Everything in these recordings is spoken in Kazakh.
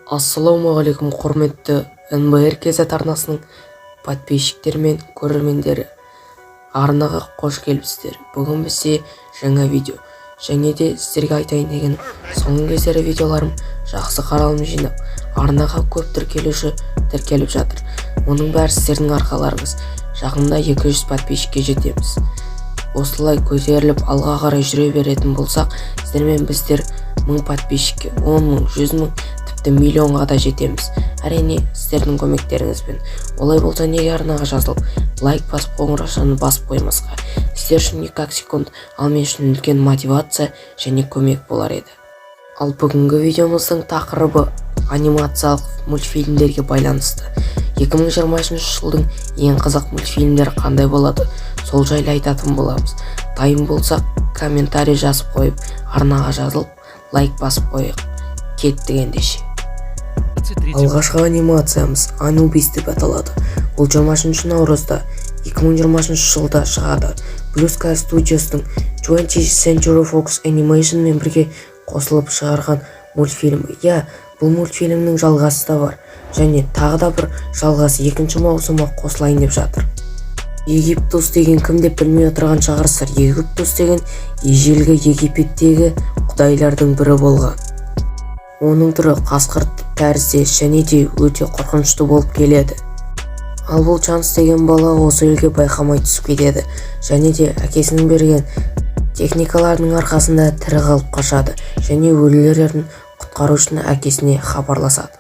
Ассалаумағалейкум құрметті НБР кезет арнасының подписчиктері мен көрермендері. Арнаға қош келіпсіздер. Бүгін бізде жаңа видео. Және де сіздерге айтайын деген соңғы кездері видеоларым жақсы қаралым жинап, арнаға көп тіркеліп жатыр. Оның бәрі сіздердің арқаларыңыз. Жақында 200 подписчикке жетеміз. Осылай көтеріліп алға қарай жүре беретін болсақ, сіздермен біздер 1000 подписчикке, 10 мың, 100 мың, тіпті миллионға да жетеміз. Әрине, сіздердің көмектеріңізбен. Олай болса неге арнаға жазылып, лайк басып, қоңыраушаны басып қоймасқа. Сіздер үшін 2 секунд, ал мен үшін үлкен мотивация және көмек болар еді. Ал бүгінгі видеомыздың тақырыбы анимациялық мультфильмдерге байланысты. 2023 жылдың ең қызық мультфильмдері қандай болады? Сол жайлы айтатын боламыз. Дайын болсақ, комментарий жазып қойып, арнаға жазылып, лайк басып қойық. Кеттік ендеше. Алғашқы анимациямыз Анубис деп аталады. Ол 20 наурызда 2023 жылда шығады. Blue Sky Studios'тың 20th Century Fox Animation мен бірге қосылып шығарған мультфильмі. Бұл мультфильмнің жалғасы да бар. Және тағы да бір жалғасы 2 маусымға қосылайын деп жатыр. Египтус деген кім деп білмей отырған шығарсыздар. Египтус деген ежелгі Египеттегі құдайлардың бірі болған. Оның түрі қасқыр тәріздес және де өте қорқынышты болып келеді. Ал бұл Чанс деген бала осы елге байқамай түсіп кетеді. Және де әкесінің берген техникаларының арқасында тірі қалып қашады. Және өлілерін құтқару үшін әкесіне хабарласады.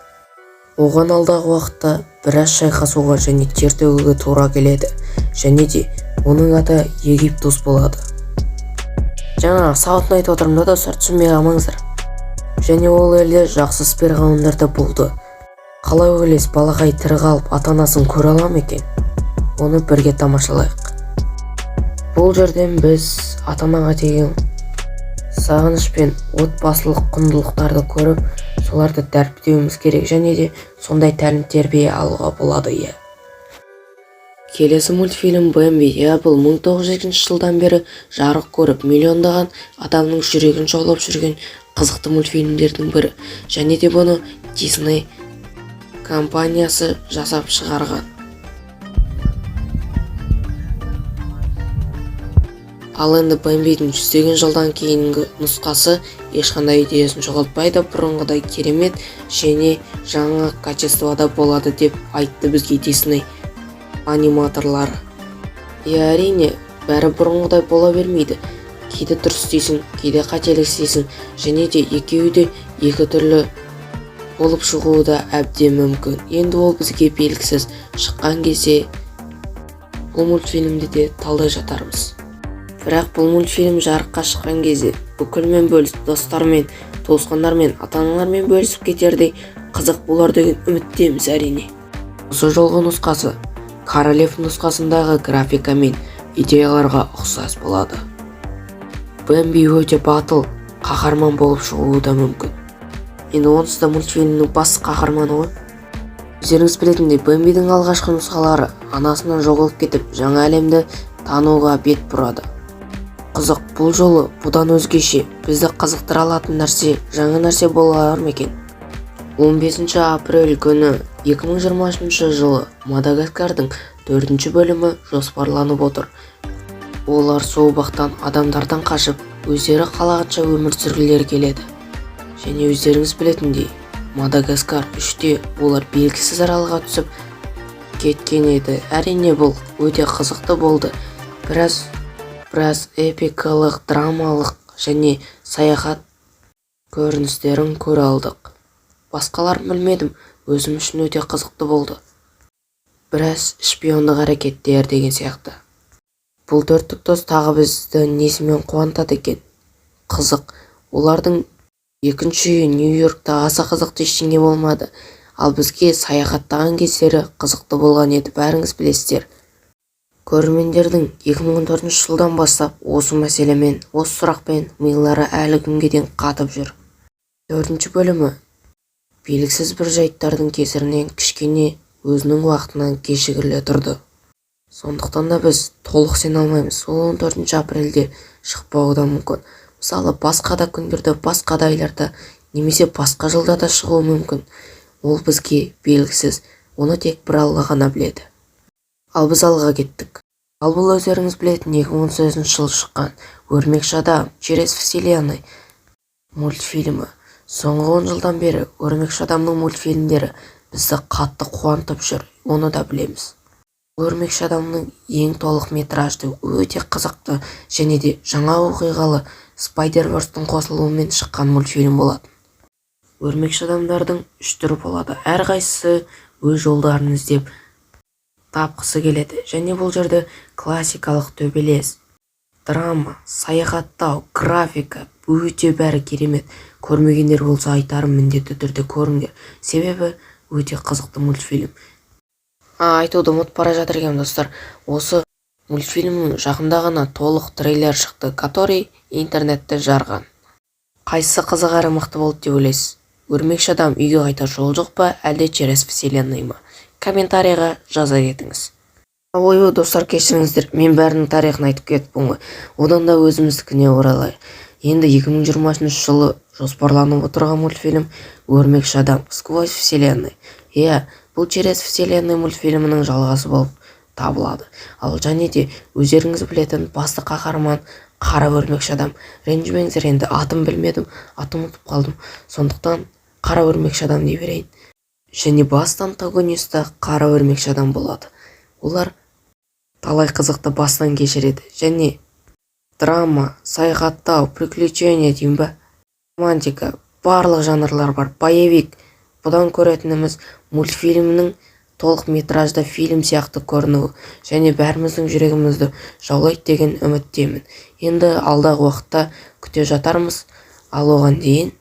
Оған алдағы уақытта біраз шайқасуға және тер төгуге тура келеді. Және де оның аты Египтус болады. Жаңа сауытын айтып отырмын да достар, түсінбей қалмаңыздар. Және ол елде жақсы сперғауындар да болды. Қалай ойлайсыз, балақай тірі қалып ата-анасын көре ала ма екен? Оны бірге тамашалайық. Бұл жерден біз ата-анаға деген сағыныш пен отбасылық құндылықтарды көріп, соларды дәріптеуіміз керек, және де сондай тәлім тәрбие алуға болады. Келесі мультфильм Бэмби. Бұл 1902 жылдан бері жарық көріп, миллиондаған адамның жүрегін жаулап жүрген қызықты мультфильмдердің бірі. Және де бұны Disney компаниясы жасап шығарған. Ал енді Бэмбидің 100 жылдан кейінгі нұсқасы ешқандай идеясын жоғалтпайды, бұрынғыдай керемет және жаңа качествода болады деп айтты бізге Disney аниматорлары. Әрине, бәрі бұрынғыдай бола бермейді. Кейде дұрыс істейсің, кейде қателік істейсің, және де екеуі де екі түрлі болып шығуы да әбден мүмкін. Енді ол бізге белгісіз, шыққан кезде бұл мультфильмді де талдай жатармыз. Бірақ бұл мультфильм жарыққа шыққан кезде бүкілмен бөлісіп, достармен, туысқандармен, ата-аналармен бөлісіп кетердей қызық болар деген үміттеміз әрине. Осы жолғы нұсқасы Королев нұсқасындағы графика мен идеяларға ұқсас болады. Бэмби өте батыл қаһарман болып шығуы да мүмкін. Енді онсыз да мультфильмнің басты қаһарманы ғой. Өздеріңіз білетіндей, Бэмбидің алғашқы нұсқалары анасынан жоғалып кетіп, жаңа әлемді тануға бет бұрады. Қызық, бұл жолы бұдан өзгеше, бізді қызықтыра алатын нәрсе, жаңа нәрсе болар ма екен? 15 апрель күні 2023 жылы Мадагаскардың 4 бөлімі жоспарланып отыр. Олар соғыстан адамдардан қашып, өздері қалағанша өмір сүргілері келеді. Және өздеріңіз білетіндей, Мадагаскар 3-те олар белгісіз аралға түсіп кеткен еді. Әрине, бұл өте қызықты болды. Біраз эпикалық, драмалық және саяхат көріністерін көре алдық. Басқаларын білмедім, өзім үшін өте қызықты болды. Біраз шпиондық әрекеттер деген сияқты. Бұл төрттік дос тағы бізді несімен қуантады екен? Қызық, олардың екінші үйі Нью-Йоркта аса қызықты ештеңе болмады. Ал бізге саяхаттаған кездері қызықты болған еді, бәріңіз білесіздер. Көрермендердің 2014 жылдан бастап осы мәселемен, осы сұрақпен милары әлі күнге дейін қатып жүр. 4 бөлімі белгісіз бір жайттардың кесірінен кішкене өзінің уақытынан кешігіріле тұрды. Сондықтан да біз толық сене алмаймыз. Ол 14 апрельде шықпауы да мүмкін. Мысалы, басқа да күндерде, басқа да айларда немесе басқа жылда да шығуы мүмкін. Ол бізге белгісіз, оны тек бір Алла ғана біледі. Ал біз алға кеттік. Ал бұл өздеріңіз білетін 2018 жылы шыққан «Өрмекші адам. Через вселенной» мультфильмі. Соңғы 10 жылдан бері «Өрмекші адамның» мультфильмдері бізді қатты қуантып жүр, оны да білеміз. «Өрмекші адамның» ең толық метражды, өте қызықты және де жаңа оқиғалы Spider-Verse-тің қосылуымен шыққан мультфильм болады. Өрмекші адамдардың 3 түрі болады. Әрқайсысы өз жолдарын іздеп тапқысы келеді, және бұл жерде классикалық төбелес, драма, саяхаттау, графика, өте бәрі керемет. Көрмегендер болса айтарым, міндетті түрде көріңдер, себебі өте қызықты мультфильм. Айтуды ұмытып бара жатыр екенмін, достар. Осы мультфильмнің жақында ғана толық трейлер шықты, который интернетте жарған. Қайсысы қызық әрі мықты болды деп ойлайсыз? Өрмекші адам үйге қайтар жол жоқ па, әлде через вселенной ма? Комментарийға жаза кетіңіз. Ойбай, достар, кешіріңіздер, мен бәрінің тарихын айтып кетіппін ғой. Одан да өзіміздікіне оралайық. Енді 2023 жылы жоспарланып отырған мультфильм «Өрмекші адам. Сквозь вселенной». Бұл через вселенной мультфильмінің жалғасы болып табылады. Ал және де өздеріңіз білетін басты қаһарман қара өрмекші адам. Ренжімеңіздер, енді атын білмедім, атын ұмытып қалдым. Сондықтан қара өрмекші адам дей берейін. Және басты антагонисті қара өрмекші адам болады. Олар талай қызықты бастан кешіреді, және драма, саяхаттау, приключения деймін ба, романтика, барлық жанрлар бар, боевик. Бұдан көретініміз мультфильмнің толық метражды фильм сияқты көрінуі, және бәріміздің жүрегімізді жаулайды деген үміттемін. Енді алдағы уақытта күте жатармыз. Ал оған дейін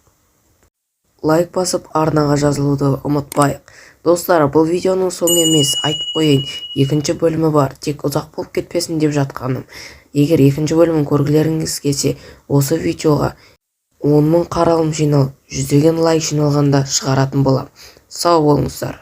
лайк басып арнаға жазылуды ұмытпайық. Достар, бұл видеоның соңы емес, айтып қойайын, екінші бөлімі бар, тек ұзақ болып кетпесін деп жатқаным. Егер екінші бөлімін көргілеріңіз келсе, осы видеоға 10 000 қаралым жинал, 100-деген лайк жиналғанда шығаратын болам. Сау болыңыздар.